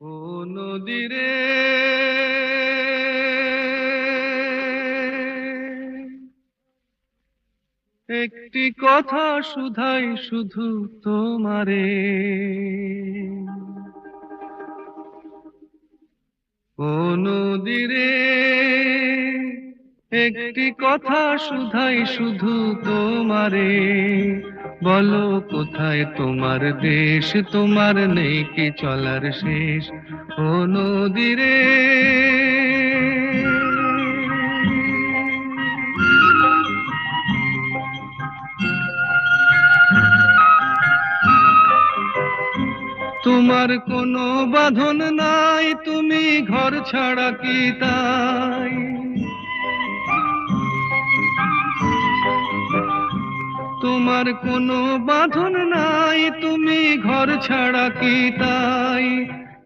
ও নদীরে একটি কথা শুধাই শুধু তোমারে। ও নদীরে একটি কথা শুধাই শুধু তোমারে। বলো কোথায় তোমার দেশ, তোমার নেই কি চলার শেষ। ও নদীরে তোমার কোনো বাঁধন নাই, তুমি ঘর ছাড়া কি তাই। তোমার কোনো বাঁধন নাই, তুমি ঘর ছাড়া কি তাই।